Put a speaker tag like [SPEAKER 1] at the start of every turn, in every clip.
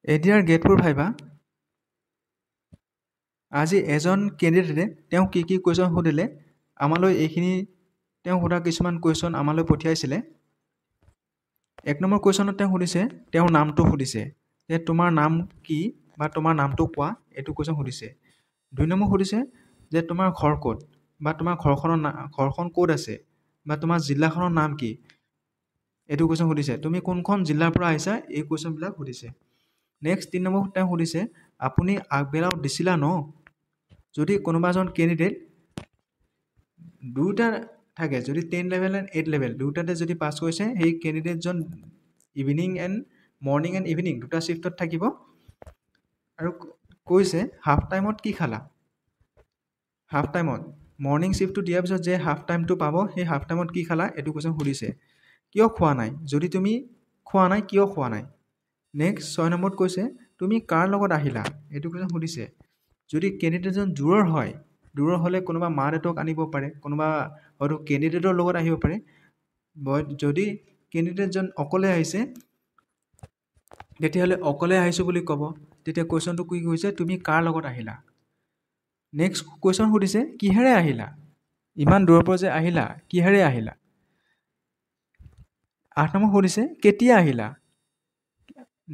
[SPEAKER 1] ADR grade 4 viva আজি এজন কেণ্ডিডেটে তেওঁ কি কি কুৱেশ্যন সুধিলে আমালৈ এইখিনি তেওঁ সোধা কিছুমান কুৱেশ্যন আমালৈ পঠিয়াইছিলে। 1 নম্বৰ কুৱেশ্যনত তেওঁ সুধিছে তেওঁৰ নামটো সুধিছে যে তোমাৰ নাম কি বা তোমাৰ নামটো কোৱা, এইটো কুৱেশ্যন সুধিছে। 2 নম্বৰ সুধিছে যে তোমাৰ ঘৰ ক'ত বা তোমাৰ ঘৰখন ক'ত আছে বা তোমাৰ জিলাখনৰ নাম কি, এইটো কুৱেশ্যন সুধিছে। তুমি কোনখন জিলাৰ পৰা আহিছা, এই কুৱেশ্যনবিলাক সুধিছে। নেক্সট 3 নম্বৰ তেওঁ সুধিছে আপুনি আগবেলাও দিছিলা ন। যদি কোনোবা এজন কেণ্ডিডেট দুটা থাকে, যদি 10 লেভেল এণ্ড 8 লেভেল দুটাতে যদি পাছ কৰিছে, সেই কেণ্ডিডেটজন মৰ্ণিং এণ্ড ইভিনিং দুটা শ্বিফ্টত থাকিব। আৰু কৈছে হাফ টাইমত কি খালা, হাফ টাইমত মৰ্ণিং শ্বিফ্টটো দিয়াৰ পিছত যে হাফ টাইমটো পাব, সেই হাফ টাইমত কি খালা এইটো কুৱেশ্যন সুধিছে। কিয় খোৱা নাই, যদি তুমি খোৱা নাই কিয় খোৱা নাই। নেক্সট 6 নম্বৰত কৈছে তুমি কাৰ লগত আহিলা, এইটো কুৱেশ্যন সুধিছে। যদি কেণ্ডিডেটজন দূৰৰ হ'লে কোনোবা মা দেউতাক আনিব পাৰে, কোনোবা হয়তো কেণ্ডিডেটৰ লগত আহিব পাৰে। যদি কেণ্ডিডেটজন অকলে আহিছে তেতিয়াহ'লে অকলে আহিছোঁ বুলি ক'ব। তেতিয়া কুৱেশ্যনটো কি কৈছে তুমি কাৰ লগত আহিলা। নেক্সট কুৱেশ্যন সুধিছে কিহেৰে আহিলা, ইমান দূৰৰ পৰা যে আহিলা কিহেৰে আহিলা। 8 নম্বৰ সুধিছে কেতিয়া আহিলা।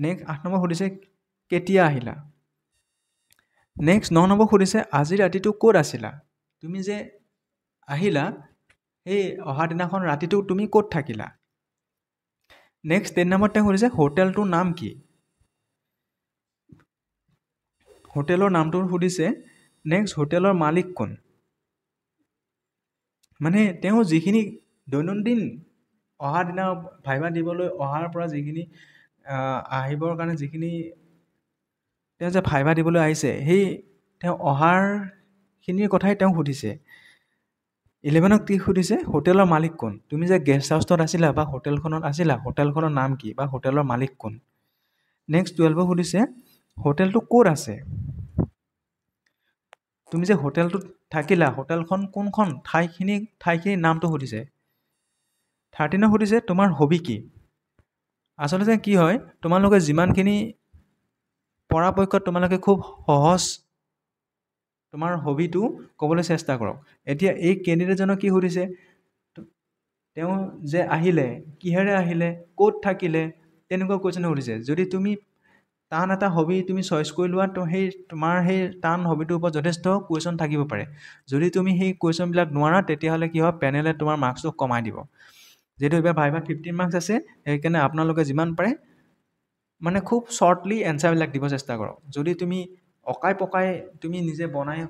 [SPEAKER 1] নেক্সট 8 নম্বৰ সুধিছে কেতিয়া আহিলা। নেক্সট 9 নম্বৰ সুধিছে আজি ৰাতিটো ক'ত আছিলা, তুমি যে আহিলা সেই অহা দিনাখন ৰাতিটো তুমি ক'ত থাকিলা। নেক্সট 10 নম্বৰত তেওঁ সুধিছে হোটেলটোৰ নাম কি, হোটেলৰ নামটো সুধিছে। নেক্সট হোটেলৰ মালিক কোন, মানে তেওঁ যিখিনি দৈনন্দিন অহা দিনা ভাইবা দিবলৈ অহাৰ পৰা যিখিনি আহিবৰ কাৰণে যিখিনি তেওঁ যে ভাইবা দিবলৈ আহিছে, সেই তেওঁ অহাৰখিনিৰ কথাই তেওঁ সুধিছে। 11ক কি সুধিছে হোটেলৰ মালিক কোন, তুমি যে গেষ্ট হাউচত আছিলা বা হোটেলখনত আছিলা, হোটেলখনৰ নাম কি বা হোটেলৰ মালিক কোন। নেক্সট 12ক সুধিছে হোটেলটো ক'ত আছে, তুমি যে হোটেলটোত থাকিলা হোটেলখন কোনখন ঠাইখিনিৰ নামটো সুধিছে। 13ক সুধিছে তোমাৰ হবি কি। আচলতে কি হয়, তোমালোকে যিমানখিনি পৰাপক্ষত তোমালোকে খুব সহজ তোমাৰ হবিটো ক'বলৈ চেষ্টা কৰক। এতিয়া এই কেণ্ডিডেটজনক কি সুধিছে, তেওঁ যে আহিলে কিহেৰে আহিলে, ক'ত থাকিলে, তেনেকুৱা কুৱেশ্যন সুধিছে। যদি তুমি টান এটা হবি তুমি চইচ কৰি লোৱা, তো তোমাৰ সেই টান হবিটোৰ ওপৰত যথেষ্ট কুৱেশ্যন থাকিব পাৰে। যদি তুমি সেই কুৱেশ্যনবিলাক নোৱাৰা তেতিয়াহ'লে কি হয়, পেনেলে তোমাৰ মাৰ্কছটো কমাই দিব। যিহেতু এইবাৰ ভাইভাত 15 মাৰ্কছ আছে, সেইকাৰণে আপোনালোকে যিমান পাৰে মানে খুব শ্বৰ্টলি এনচাৰবিলাক দিব চেষ্টা কৰক। যদি তুমি অকাই পকাই তুমি নিজে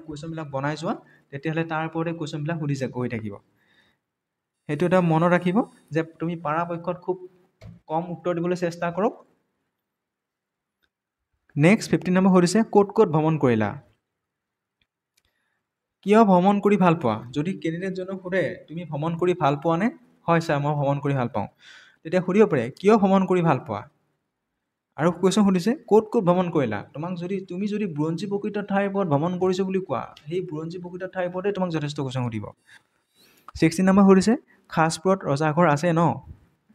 [SPEAKER 1] কুৱেশ্যনবিলাক বনাই যোৱা, তেতিয়াহ'লে তাৰ ওপৰতে কুৱেশ্যনবিলাক সুধিছে গৈ থাকিব। সেইটো এটা মনত ৰাখিব যে তুমি পৰাপক্ষত খুব কম উত্তৰ দিবলৈ চেষ্টা কৰক। নেক্সট 15 নম্বৰ সুধিছে ক'ত ক'ত ভ্ৰমণ কৰিলা, কিয় ভ্ৰমণ কৰি ভাল পোৱা। যদি কেণ্ডিডেটজনক সোধে তুমি ভ্ৰমণ কৰি ভাল পোৱা নে, হয় ছাৰ মই ভ্ৰমণ কৰি ভাল পাওঁ, তেতিয়া সুধিব পাৰে কিয় ভ্ৰমণ কৰি ভাল পোৱা। আৰু কুৱেশ্যন সুধিছে ক'ত ক'ত ভ্ৰমণ কৰিলা, তুমি যদি বুৰঞ্জী প্ৰকৃত ঠাইৰ ওপৰত ভ্ৰমণ কৰিছোঁ বুলি কোৱা, সেই বুৰঞ্জী প্ৰকৃত ঠাইৰ ওপৰতে তোমাক যথেষ্ট কুৱেশ্যন সুধিব। 16 নম্বৰ সুধিছে খাছপুৰত ৰজাঘৰ আছে ন,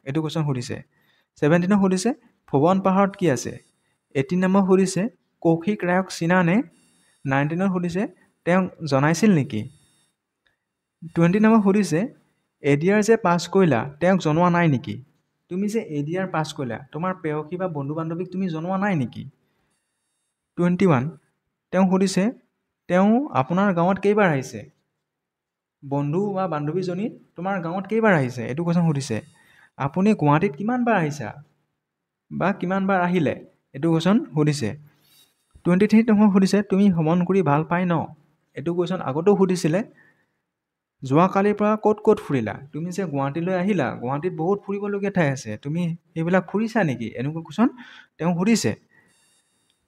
[SPEAKER 1] এইটো কুৱেশ্যন সুধিছে। 17ক সুধিছে ভুৱন পাহাৰত কি আছে। 18 নম্বৰ সুধিছে কৌশিক ৰায়ক চিনা নে। 19ক সুধিছে তেওঁক জনাইছিল নেকি। 20 নম্বৰ সুধিছে এডিআৰ যে পাছ কৰিলা তেওঁক জনোৱা নাই নেকি, তুমি যে এডিআৰ পাছ কৰিলা তোমাৰ প্ৰেয়সী বা বন্ধু বান্ধৱীক তুমি জনোৱা নাই নেকি। 21 তেওঁ সুধিছে তেওঁ আপোনাৰ গাঁৱত কেইবাৰ আহিছে, বন্ধু বা বান্ধৱীজনী তোমাৰ গাঁৱত কেইবাৰ আহিছে, এইটো কুৱেশ্যন সুধিছে। আপুনি গুৱাহাটীত কিমানবাৰ আহিছা বা কিমানবাৰ আহিলে, এইটো কুৱেশ্যন সুধিছে। 23 নম্বৰ সুধিছে তুমি ভ্ৰমণ কৰি ভাল পাই ন, এইটো কুৱেশ্যন আগতেও সুধিছিলে। যোৱাকালিৰ পৰা ক'ত ক'ত ফুৰিলা, তুমি যে গুৱাহাটীলৈ আহিলা, গুৱাহাটীত বহুত ফুৰিবলগীয়া ঠাই আছে, তুমি সেইবিলাক ফুৰিছা নেকি, এনেকুৱা কুৱেশ্যন তেওঁ সুধিছে।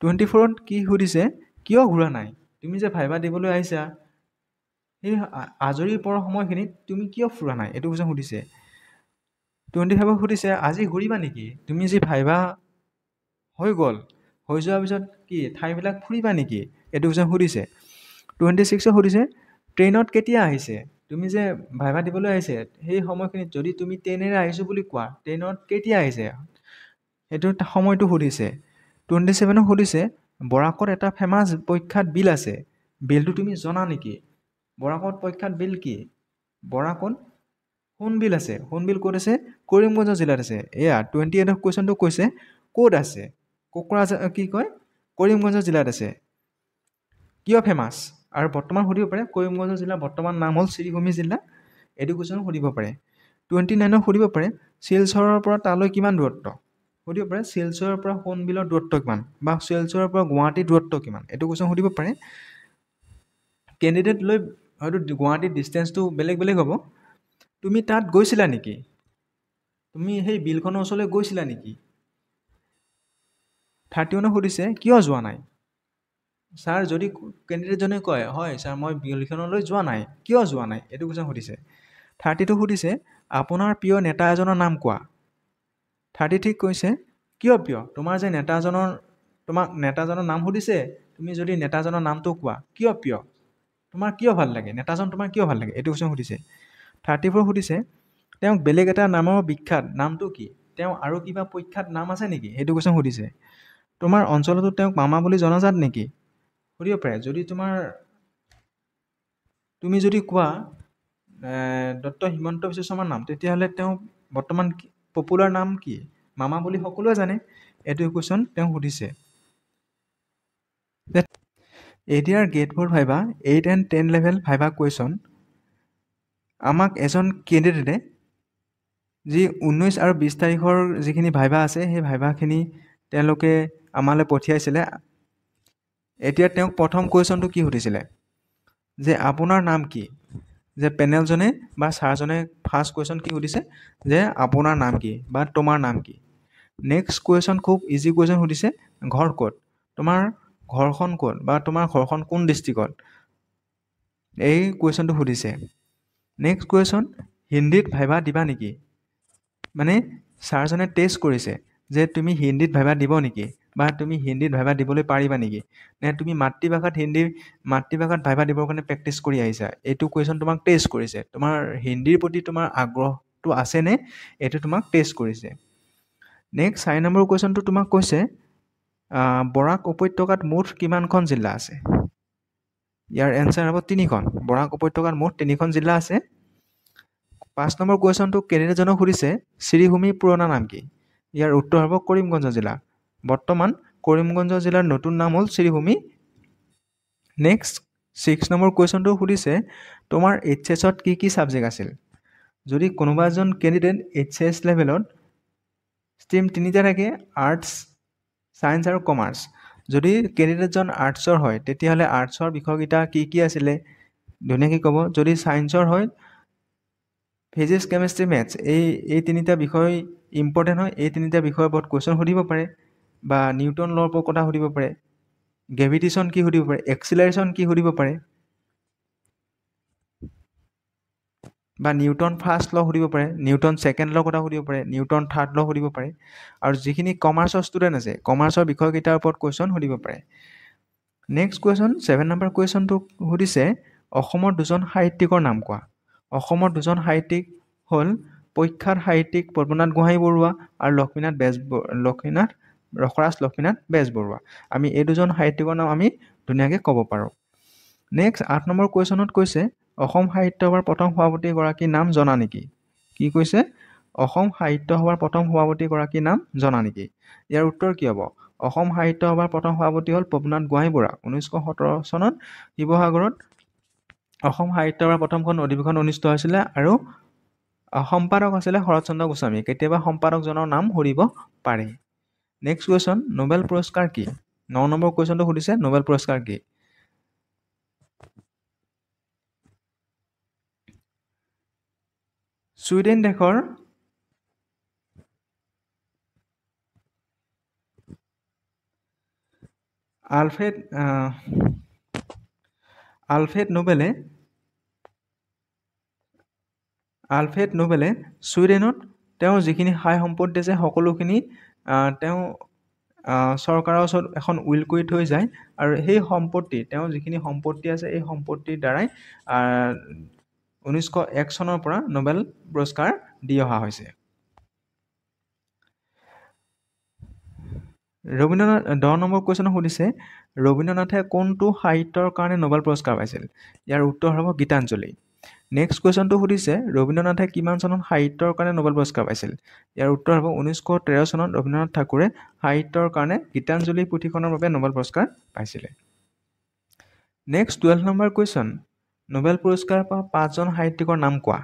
[SPEAKER 1] 24ত কি সুধিছে কিয় ঘূৰা নাই, তুমি যে ভাইবা দিবলৈ আহিছা সেই আজৰি পৰা সময়খিনিত তুমি কিয় ফুৰা নাই, এইটো কুৱেশ্যন সুধিছে। 25ক সুধিছে আজি ঘূৰিবা নেকি, তুমি যি ভাইবা হৈ যোৱাৰ পিছত কি ঠাইবিলাক ফুৰিবা নেকি, এইটো কুৱেশ্যন সুধিছে। 26ক সুধিছে ট্ৰেইনত কেতিয়া আহিছে, তুমি যে ভাইবা দিবলৈ আহিছে সেই সময়খিনিত যদি তুমি ট্ৰেইনেৰে আহিছোঁ বুলি কোৱা ট্ৰেইনত কেতিয়া আহিছে, সেইটো সময়টো সুধিছে। 27 সুধিছে বৰাকত এটা ফেমাছ প্ৰখ্যাত বিল আছে, বিলটো তুমি জনা নেকি? বৰাকত প্ৰখ্যাত বিল কি? বৰাকত সোণবিল আছে। সোণবিল ক'ত আছে? কৰিমগঞ্জ জিলাত আছে। এয়া 28 কুৱেশ্যনটো কৈছে ক'ত আছে? কি কয়? কৰিমগঞ্জ জিলাত আছে। কিয় ফেমাছ? আৰু বৰ্তমান সুধিব পাৰে কৰিমগঞ্জ জিলাৰ বৰ্তমান নাম হ'ল শ্ৰীভূমি জিলা। এইটো কুৱেশ্যন সুধিব পাৰে। 29 সুধিব পাৰে শিলচৰৰ পৰা তালৈ কিমান দূৰত্ব? সুধিব পাৰে শিলচৰৰ পৰা সোণবিলৰ দূৰত্ব কিমান, বা শিলচৰৰ পৰা গুৱাহাটীৰ দূৰত্ব কিমান? এইটো কুৱেশ্যন সুধিব পাৰে। কেণ্ডিডেট লৈ হয়তো গুৱাহাটীৰ ডিষ্টেঞ্চটো বেলেগ বেলেগ হ'ব। তুমি তাত গৈছিলা নেকি? তুমি সেই বিলখনৰ ওচৰলৈ গৈছিলা নেকি? 31 সুধিছে কিয় যোৱা নাই? ছাৰ যদি কেণ্ডিডেটজনে কয় হয় ছাৰ মই বিলখনলৈ যোৱা নাই, কিয় যোৱা নাই? এইটো কুৱেশ্যন সুধিছে। 32 সুধিছে আপোনাৰ প্ৰিয় নেতা এজনৰ নাম কোৱা। 33 কৈছে কিয় প্ৰিয়? তোমাক নেতাজনৰ নাম সুধিছে, তুমি যদি নেতাজনৰ নামটো কোৱা, কিয় প্ৰিয়? তোমাৰ কিয় ভাল লাগে? নেতাজন তোমাৰ কিয় ভাল লাগে? এইটো কুৱেশ্যন সুধিছে। 34 সুধিছে তেওঁক বেলেগ এটা নামৰ বিখ্যাত, নামটো কি? তেওঁ আৰু কিবা প্ৰখ্যাত নাম আছে নেকি? সেইটো কুৱেশ্যন সুধিছে। তোমাৰ অঞ্চলতো তেওঁক মামা বুলি জনাজাত নেকি? সুধিব পাৰে। যদি তুমি যদি কোৱা ডক্টৰ হিমন্ত বিশ্ব শৰ্মাৰ নাম, তেতিয়াহ'লে তেওঁ বৰ্তমান পপুলাৰ নাম কি? মামা বুলি সকলোৱে জানে। এইটো কুৱেশ্যন তেওঁ সুধিছে। ADR grade 4 viva 8 and 10 level viva question আমাক এজন কেণ্ডিডেটে যি 19 আৰু 20 তাৰিখৰ যিখিনি ভাইভা আছে, সেই ভাইভাখিনি তেওঁলোকে আমালৈ পঠিয়াইছিলে। এতিয়া তেওঁক প্ৰথম কুৱেশ্যনটো কি সুধিছিলে? যে আপোনাৰ নাম কি? যে পেনেলজনে বা ছাৰজনে ফাৰ্ষ্ট কুৱেশ্যন কি সুধিছে? যে আপোনাৰ নাম কি বা তোমাৰ নাম কি? নেক্সট কুৱেশ্যন খুব ইজি কুৱেশ্যন সুধিছে, ঘৰ ক'ত? তোমাৰ ঘৰখন ক'ত বা তোমাৰ ঘৰখন কোন ডিষ্ট্ৰিক্টত? এই কুৱেশ্যনটো সুধিছে। নেক্সট কুৱেশ্যন হিন্দীত ভাইভা দিবা নেকি? মানে ছাৰজনে টেষ্ট কৰিছে যে তুমি হিন্দীত ভাইভা দিব নেকি, বা তুমি হিন্দীত ভাইভা দিবলৈ পাৰিবা নেকি, নে তুমি মাতৃভাষাত ভাইভা দিবৰ কাৰণে প্ৰেক্টিছ কৰি আহিছা। এইটো কুৱেশ্যন তোমাক টেষ্ট কৰিছে। তোমাৰ হিন্দীৰ প্ৰতি তোমাৰ আগ্ৰহটো আছেনে, এইটো তোমাক টেষ্ট কৰিছে। নেক্সট 4 নম্বৰ কুৱেশ্যনটো তোমাক কৈছে বৰাক উপত্যকাত মুঠ কিমানখন জিলা আছে? ইয়াৰ এনচাৰ হ'ব 3খন। বৰাক উপত্যকাত মুঠ 3খন জিলা আছে। 5 নম্বৰ কুৱেশ্যনটো কেণ্ডিডেটজনক সুধিছে শ্ৰীভূমিৰ পুৰণা নাম কি? ইয়াৰ উত্তৰ হ'ব কৰিমগঞ্জ জিলা। বৰ্তমান কৰিমগঞ্জ জিলাৰ নতুন নাম হ'ল শ্ৰীভূমি। নেক্সট 6 নম্বৰ কুৱেশ্যনটো সুধিছে তোমাৰ এইচএছত কি কি ছাবজেক্ট আছিল? যদি কোনোবা এজন কেণ্ডিডেট এইচএছ লেভেলত ষ্ট্ৰীম 3টা থাকে, আৰ্টছ, ছায়েন্স আৰু কমাৰ্চ। যদি কেণ্ডিডেটজন আৰ্টছৰ হয়, তেতিয়াহ'লে আৰ্টছৰ বিষয়কেইটা কি কি আছিলে ধুনীয়াকৈ ক'ব। যদি ছায়েন্সৰ হয়, ফিজিক্স, কেমেষ্ট্ৰি, মেথছ, এই 3টা বিষয় ইম্পৰ্টেণ্ট হয়। এই 3টা বিষয়ৰ ওপৰত কুৱেশ্যন সুধিব পাৰে, বা নিউটন ল'ৰ ওপৰত কথা সুধিব পাৰে, গ্ৰেভিটেশ্যন কি সুধিব পাৰে, এক্সিলাৰেশ্যন কি সুধিব পাৰে, বা নিউটন ফাৰ্ষ্ট ল সুধিব পাৰে, নিউটন ছেকেণ্ড ল কথা সুধিব পাৰে, নিউটন থাৰ্ড ল সুধিব পাৰে। আৰু যিখিনি কমাৰ্চৰ ষ্টুডেণ্ট আছে, কমাৰ্চৰ বিষয়কেইটাৰ ওপৰত কুৱেশ্যন সুধিব পাৰে। নেক্সট কুৱেশ্যন 7 নম্বৰ কুৱেশ্যনটো সুধিছে অসমৰ 2জন সাহিত্যিকৰ নাম কোৱা। অসমৰ 2জন সাহিত্যিক হ'ল প্ৰখ্যাত সাহিত্যিক পদ্মনাথ গোহাঁই বৰুৱা আৰু ৰসৰাজ লক্ষ্মীনাথ বেজবৰুৱা। আমি এই 2জন সাহিত্যিকৰ নাম আমি ধুনীয়াকৈ ক'ব পাৰোঁ। নেক্সট 8 নম্বৰ কুৱেশ্যনত কৈছে অসম সাহিত্য সভাৰ প্ৰথম সভাপতিগৰাকীৰ নাম জনা নেকি? কি কৈছে? অসম সাহিত্য সভাৰ প্ৰথম সভাপতিগৰাকীৰ নাম জনা নেকি? ইয়াৰ উত্তৰ কি হ'ব? অসম সাহিত্য সভাৰ প্ৰথম সভাপতি হ'ল পদ্মনাথ গোহাঁই বৰুৱা। 1917 চনত শিৱসাগৰত অসম সাহিত্য সভাৰ প্ৰথমখন অধিৱেশন অনুষ্ঠিত হৈছিলে, আৰু সম্পাদক আছিলে শৰৎচন্দ্ৰ গোস্বামী। কেতিয়াবা সম্পাদকজনৰ নাম সুধিব পাৰে। নেক্সট কুৱেশ্যন নোবেল পুৰস্কাৰ কি? 9 নম্বৰ কুৱেশ্যনটো সুধিছে নোবেল পুৰস্কাৰ কি? ছুইডেন দেশৰ আলফ্ৰেড নোবেলে ছুইডেনত তেওঁ যিখিনি সাই সম্পত্তি আছে সকলোখিনি তেওঁ চৰকাৰৰ ওচৰত এখন উইল কৰি থৈ যায়, আৰু সেই সম্পত্তি তেওঁ যিখিনি সম্পত্তি আছে এই সম্পত্তিৰ দ্বাৰাই 1901 চনৰ পৰা নোবেল পুৰস্কাৰ দি অহা হৈছে। ৰবীন্দ্ৰনাথ 10 নম্বৰ কুৱেশ্যন সুধিছে ৰবীন্দ্ৰনাথে কোনটো সাহিত্যৰ কাৰণে নোবেল পুৰস্কাৰ পাইছিল ইয়াৰ উত্তৰ হ'ব গীতাঞ্জলি নেক্সট কুৱেশ্যনটো সুধিছে ৰবীন্দ্ৰনাথে কিমান চনত সাহিত্যৰ কাৰণে নোবেল পুৰস্কাৰ পাইছিল ইয়াৰ উত্তৰ হ'ব 1913 চনত ৰবীন্দ্ৰনাথ ঠাকুৰে সাহিত্যৰ কাৰণে গীতাঞ্জলি পুথিখনৰ বাবে নোবেল পুৰস্কাৰ পাইছিলে নেক্সট 12 নম্বৰ কুৱেশ্যন নোবেল পুৰস্কাৰ পোৱা 5জন সাহিত্যিকৰ নাম কোৱা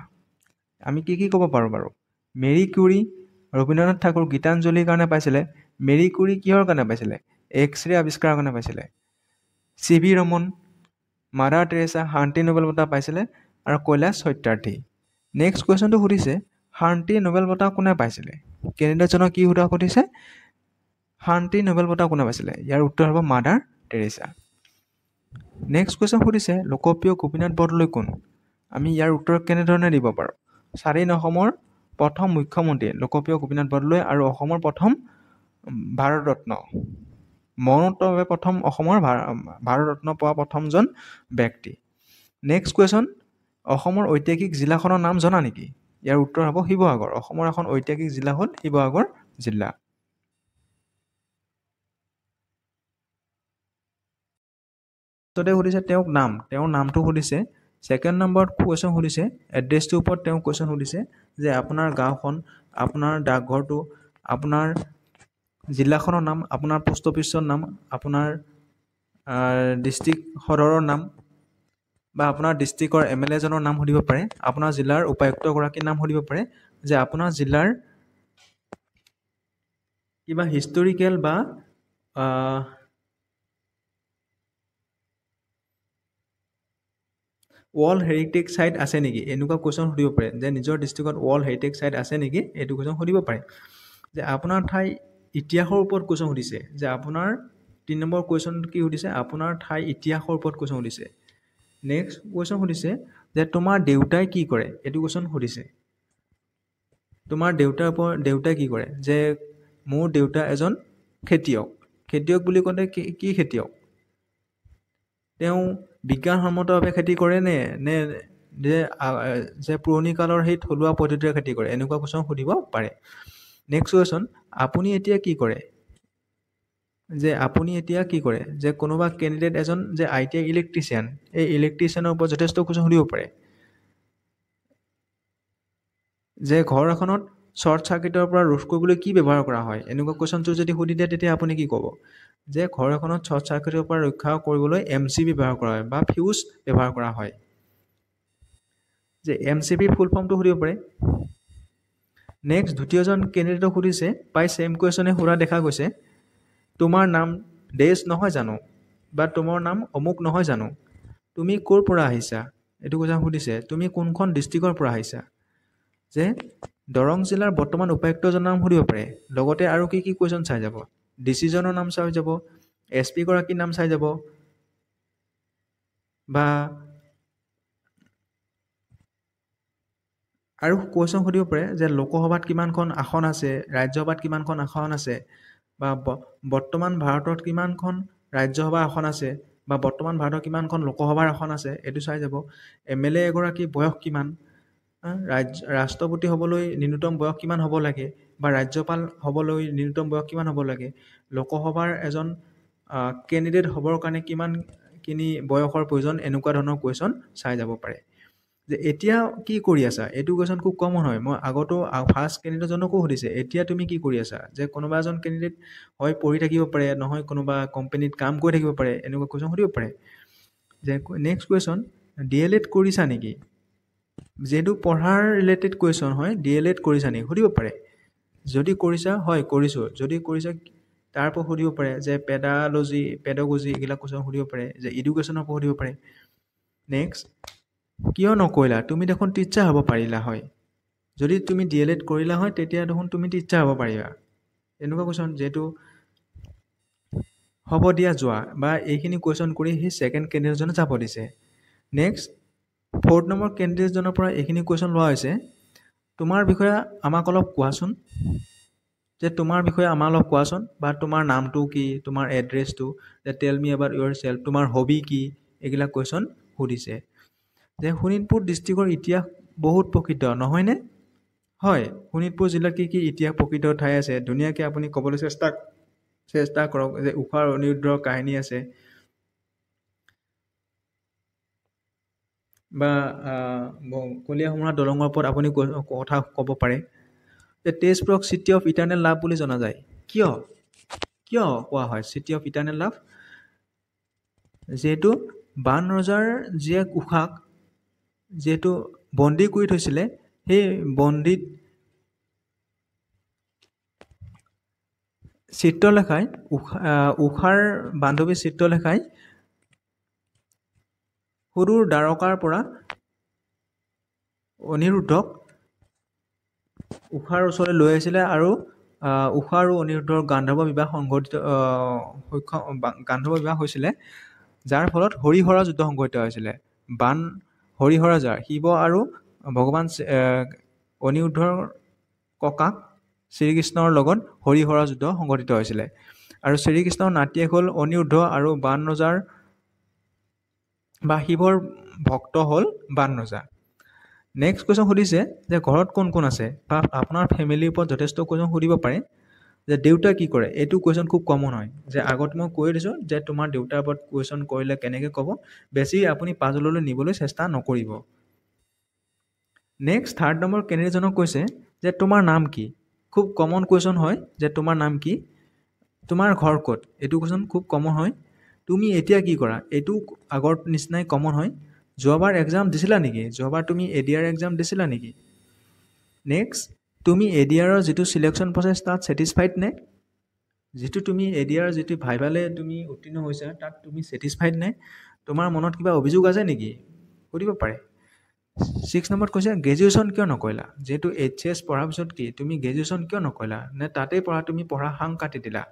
[SPEAKER 1] আমি কি ক'ব পাৰোঁ বাৰু মেৰী কিউৰী ৰবীন্দ্ৰনাথ ঠাকুৰ গীতাঞ্জলিৰ কাৰণে পাইছিলে মেৰী কিউৰী কিহৰ কাৰণে পাইছিলে এক্স-ৰে আৱিষ্কাৰৰ কাৰণে পাইছিলে চি.ভি. ৰমন মাদাৰ টেৰেছা শান্তি নোবেল বঁটা পাইছিলে আৰু কৈলাশ সত্যাৰ্থী নেক্সট কুৱেশ্যনটো সুধিছে শান্তি নোবেল বঁটা কোনে পাইছিলে কেণ্ডিডেটজনক কি সুধিছে শান্তি নোবেল বঁটা কোনে পাইছিলে ইয়াৰ উত্তৰ হ'ব মাদাৰ টেৰেছা নেক্সট কুৱেশ্যন সুধিছে লোকপ্ৰিয় গোপীনাথ বৰদলৈ কোন আমি ইয়াৰ উত্তৰ কেনেধৰণে দিব পাৰোঁ স্বাধীন অসমৰ প্ৰথম মুখ্যমন্ত্ৰী লোকপ্ৰিয় গোপীনাথ বৰদলৈ আৰু অসমৰ প্ৰথম ভাৰতৰত্ন মৰণোত্তৰভাৱে প্ৰথম অসমৰ ভাৰতৰত্ন পোৱা প্ৰথমজন ব্যক্তি নেক্সট কুৱেশ্যন অসমৰ ঐতিহাসিক জিলাখনৰ নাম জনা নেকি ইয়াৰ উত্তৰ হ'ব শিৱসাগৰ অসমৰ এখন ঐতিহাসিক জিলা হ'ল শিৱসাগৰ জিলা সুধিছে তেওঁৰ নামটো সুধিছে ছেকেণ্ড নম্বৰত কুৱেশ্যন সুধিছে এড্ৰেছটোৰ ওপৰত তেওঁ কুৱেশ্যন সুধিছে যে আপোনাৰ গাঁওখন আপোনাৰ ডাকঘৰটো আপোনাৰ জিলাখনৰ নাম আপোনাৰ পোষ্ট অফিচৰ নাম আপোনাৰ ডিষ্ট্ৰিক্ট সদৰৰ নাম বা আপোনাৰ ডিষ্ট্ৰিক্টৰ MLA জনৰ নাম সুধিব পাৰে আপোনাৰ জিলাৰ উপায়ুক্তগৰাকীৰ নাম সুধিব পাৰে যে আপোনাৰ জিলাৰ কিবা হিষ্টৰিকেল বা ৱৰ্ল্ড হেৰিটেজ চাইট আছে নেকি এনেকুৱা কুৱেশ্যন সুধিব পাৰে যে নিজৰ ডিষ্ট্ৰিক্টত ৱৰ্ল্ড হেৰিটেজ চাইট আছে নেকি এইটো কুৱেশ্যন সুধিব পাৰে যে আপোনাৰ ঠাই ইতিহাসৰ ওপৰত কুৱেশ্যন সুধিছে যে আপোনাৰ 3 নম্বৰ কুৱেশ্যন কি সুধিছে আপোনাৰ ঠাই ইতিহাসৰ ওপৰত কুৱেশ্যন সুধিছে নেক্সট কুৱেশ্যন সুধিছে যে তোমাৰ দেউতাই কি কৰে এইটো কুৱেশ্যন সুধিছে তোমাৰ দেউতাই কি কৰে যে মোৰ দেউতা এজন খেতিয়ক বুলি ক'লে কি খেতিয়ক তেওঁ বিজ্ঞানসন্মতভাৱে খেতি কৰে নে যে পুৰণি কালৰ সেই থলুৱা পদ্ধতিৰে খেতি কৰে এনেকুৱা কুৱেশ্যন সুধিব পাৰে নেক্সট কুৱেশ্যন আপুনি এতিয়া কি কৰে যে কোনোবা কেণ্ডিডেট এজন যে ITI ইলেক্ট্ৰিচিয়ান এই ইলেক্ট্ৰিচিয়ানৰ ওপৰত যথেষ্ট কুৱেশ্যন সুধিব পাৰে যে ঘৰ এখনত শ্বৰ্ট চাৰ্কিটৰ পৰা ৰোধ কৰিবলৈ কি ব্যৱহাৰ কৰা হয় এনেকুৱা কুৱেশ্যনটো যদি সুধি দিয়ে তেতিয়া আপুনি কি ক'ব যে ঘৰ এখনত শ্বৰ্ট চাৰ্কিটৰ পৰা ৰক্ষা কৰিবলৈ MCB ব্যৱহাৰ কৰা হয় বা ফিউজ ব্যৱহাৰ কৰা হয় যে MCB ফুল ফৰ্মটো সুধিব পাৰে নেক্সট দ্বিতীয়জন কেণ্ডিডেটক সুধিছে প্ৰায় ছেম কুৱেশ্যনে সুধা দেখা গৈছে তোমাৰ নাম দেশ নহয় জানো বা তোমাৰ নাম অমুক নহয় জানো তুমি ক'ৰ পৰা আহিছা এইটো কুৱেশ্যন সুধিছে তুমি কোনখন ডিষ্ট্ৰিক্টৰ পৰা আহিছা যে দৰং জিলাৰ বৰ্তমান উপায়ুক্তজনৰ নাম সুধিব পাৰে লগতে আৰু কি কুৱেশ্যন চাই যাব ডিচিজনৰ নাম চাই যাব SP গৰাকীৰ নাম চাই যাব বা আৰু কুৱেশ্যন সুধিব পাৰে যে লোকসভাত কিমানখন আসন আছে ৰাজ্যসভাত কিমানখন আসন আছে বা বৰ্তমান ভাৰতত কিমানখন ৰাজ্যসভা আসন আছে বা বৰ্তমান ভাৰতৰ কিমানখন লোকসভাৰ আসন আছে এইটো চাই যাব MLA এগৰাকী বয়স কিমান ৰাষ্ট্ৰপতি হ'বলৈ ন্যূনতম বয়স কিমান হ'ব লাগে বা ৰাজ্যপাল হ'বলৈ ন্যূনতম বয়স কিমান হ'ব লাগে লোকসভাৰ এজন কেণ্ডিডেট হ'বৰ কাৰণে কিমানখিনি বয়সৰ প্ৰয়োজন এনেকুৱা ধৰণৰ কুৱেশ্যন চাই যাব পাৰে যে এতিয়া কি কৰি আছা এইটো কুৱেশ্যন খুব কমন হয় মই আগতো ফাৰ্ষ্ট কেণ্ডিডেটজনকো সুধিছে এতিয়া তুমি কি কৰি আছা যে কোনোবা এজন কেণ্ডিডেট হয় পঢ়ি থাকিব পাৰে নহয় কোনোবা কোম্পানীত কাম কৰি থাকিব পাৰে এনেকুৱা কুৱেশ্যন সুধিব পাৰে যে নেক্সট কুৱেশ্যন DLED কৰিছা নেকি যেহেতু পঢ়াৰ ৰিলেটেড কুৱেশ্যন হয় DLED কৰিছা নেকি সুধিব পাৰে যদি কৰিছা হয় কৰিছোঁ যদি কৰিছা তাৰ পৰা সুধিব পাৰে যে পেডাগজি এইবিলাক কুৱেশ্যন সুধিব পাৰে যে এডুকেশ্যনৰ পৰা সুধিব পাৰে নেক্সট কিয় নকৰিলা তুমি দেখোন টিচাৰ হ'ব পাৰিলা হয় যদি তুমি DLED কৰিলা হয় তেতিয়া দেখোন তুমি টিচাৰ হ'ব পাৰিবা এনেকুৱা কুৱেশ্যন যেহেতু হ'ব দিয়া যোৱা বা এইখিনি কুৱেশ্যন কৰি সেই ছেকেণ্ড কেণ্ডিডেটজনে যাব দিছে নেক্সট 4th নম্বৰ কেণ্ডিডেটজনৰ পৰা এইখিনি কুৱেশ্যন লোৱা হৈছে তোমাৰ বিষয়ে আমাক অলপ কোৱাচোন বা তোমাৰ নামটো কি তোমাৰ এড্ৰেছটো যে tell me about Euro self তোমাৰ হবি কি এইবিলাক কুৱেশ্যন সুধিছে যে শোণিতপুৰ ডিষ্ট্ৰিক্টৰ ইতিহাস বহুত প্ৰসিদ্ধ নহয়নে হয় শোণিতপুৰ জিলাত কি ইতিহাস প্ৰসিদ্ধ ঠাই আছে ধুনীয়াকৈ আপুনি ক'বলৈ চেষ্টা কৰক যে ঊষা আৰু অনিৰুদ্ধৰ কাহিনী আছে বা কলীয়াভোমোৰা দলঙৰ ওপৰত আপুনি কথা ক'ব পাৰে যে তেজপুৰক চিটি অফ ইটাৰনেল লাভ বুলি জনা যায় কিয় কিয় কোৱা হয় চিটি অফ ইটাৰনেল লাভ যিহেতু বান ৰজাৰ জীয়েক ঊষাক যিহেতু বন্দী কৰি থৈছিলে সেই বন্দীত চিত্ৰলেখাই ঊষাৰ বান্ধৱী চিত্ৰলেখাই সুদূৰ দ্বাৰকাৰ পৰা অনিৰুদ্ধক ঊষাৰ ওচৰলৈ লৈ আহিছিলে আৰু ঊষা আৰু অনিৰুদ্ধৰ গান্ধৰ্ব বিবাহ গান্ধৰ্ব বিবাহ হৈছিলে যাৰ ফলত হৰিহৰা যুদ্ধ সংঘটিত হৈছিলে বান হৰিহৰা যাৰ শিৱ আৰু ভগৱান অনিৰুদ্ধৰ ককাক শ্ৰীকৃষ্ণৰ লগত হৰিহৰা যুদ্ধ সংঘটিত হৈছিলে আৰু শ্ৰীকৃষ্ণৰ নাতিয়েক হ'ল অনিৰুদ্ধ আৰু বান ৰজাৰ বা শিৱৰ ভক্ত হ'ল বান ৰজা নেক্সট কুৱেশ্যন সুধিছে যে ঘৰত কোন কোন আছে বা আপোনাৰ ফেমিলিৰ ওপৰত যথেষ্ট কুৱেশ্যন সুধিব পাৰে যে দেউতা কি কৰে এইটো কুৱেশ্যন খুব কমন হয় যে আগত মই কৈ দিছোঁ যে তোমাৰ দেউতাৰ ওপৰত কুৱেশ্যন কৰিলে কেনেকৈ ক'ব বেছি আপুনি পাজললৈ নিবলৈ চেষ্টা নকৰিব নেক্সট থাৰ্ড নম্বৰ কেণ্ডিডেটজনক কৈছে যে তোমাৰ নাম কি খুব কমন কুৱেশ্যন হয় যে তোমাৰ নাম কি তোমাৰ ঘৰ ক'ত এইটো কুৱেশ্যন খুব কমন হয় তুমি এতিয়া কি কৰা এইটো আগৰ নিচিনাই কমন হয় যোৱাবাৰ এক্সাম দিছিলা নেকি যোৱাবাৰ তুমি এডিআৰ এক্সাম দিছিলা নেকি নেক্সট তুমি এডিআৰৰ যিটো চিলেকশ্যন প্ৰচেছ তাত ছেটিছফাইড নে যিটো তুমি এডিআৰ যিটো ভাইভালে তুমি উত্তীৰ্ণ হৈছা তাত তুমি ছেটিছফাইড নে তোমাৰ মনত কিবা অভিযোগ আছে নেকি সুধিব পাৰে 6 নম্বৰত কৈছে গ্ৰেজুৱেশ্যন কিয় নকৰিলা যিহেতু এইচএছ পঢ়াৰ পিছত কি তুমি গ্ৰেজুৱেশ্যন কিয় নকৰিলা নে তাতেই তুমি পঢ়া সাং কাটি দিলা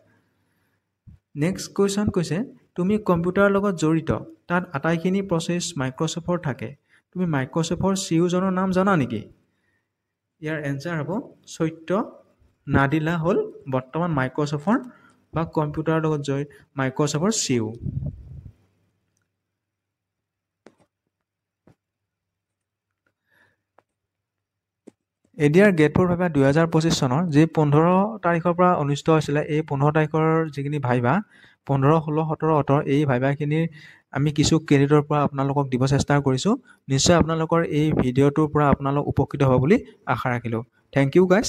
[SPEAKER 1] নেক্সট কুৱেশ্যন কৈছে তুমি কম্পিউটাৰৰ লগত জড়িত তাত আটাইখিনি প্ৰচেছ মাইক্ৰ'ছফ্টৰ থাকে তুমি মাইক্ৰ'ছফ্টৰ চিইঅ'জনৰ নাম জানা নেকি ইয়াৰ এনচাৰ হ'ব সত্য নাদিলা হ'ল বৰ্তমান মাইক্ৰ'ছফ্টৰ বা কম্পিউটাৰৰ লগত জড়িত মাইক্ৰ'ছফ্টৰ চিইঅ' এডিআৰ গ্ৰেড 4 ভাইভা 2025 চনৰ যি 15 তাৰিখৰ পৰা অনুষ্ঠিত হৈছিলে এই 15 তাৰিখৰ যিখিনি ভাইভা 15, 16, 17, 18 এই ভাইভাখিনিৰ আমি কিছু ক্ৰেডিটৰ পৰা আপোনালোকক দিব চেষ্টা কৰিছোঁ নিশ্চয় আপোনালোকৰ এই ভিডিঅ'টোৰ পৰা আপোনালোক উপকৃত হ'ব বুলি আশা ৰাখিলোঁ থেংক ইউ গাইজ